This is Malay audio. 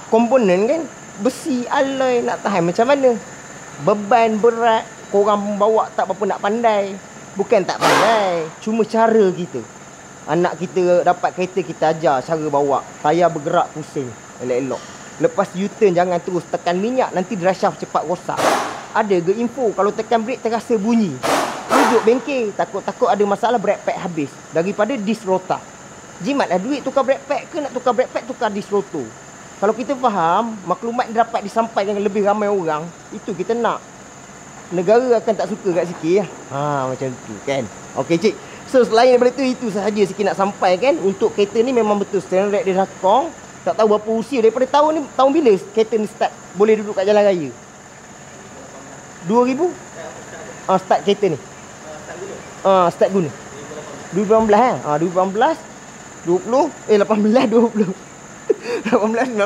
komponen kan, besi, alloy, nak tahan macam mana. Beban berat, korang bawa tak berapa nak pandai. Bukan tak pandai, cuma cara kita. Anak kita dapat kereta, kita ajar cara bawa. Tayar bergerak pusing, elok-elok. Lepas U-turn jangan terus tekan minyak, nanti driveshaft cepat rosak. Ada ke info kalau tekan brake terasa bunyi? Duduk bengkel, takut-takut ada masalah brake pad habis. Daripada disk rotor. Jimatlah duit tukar brake pad ke, nak tukar brake pad, tukar disk rotor. Kalau kita faham, maklumat dapat disampaikan lebih ramai orang, itu kita nak. Negara akan tak suka kat sikit lah. Macam tu kan. Okey cik. So selain daripada tu, itu sahaja sikit nak sampaikan. Untuk kereta ni memang betul steering rack dia rakong. Tak tahu berapa usia. Daripada tahun ni, tahun bila kereta ni start boleh duduk kat jalan raya? 2000? Start kereta ni. Start guna 2018 kan? 2018 20 18 20 18 19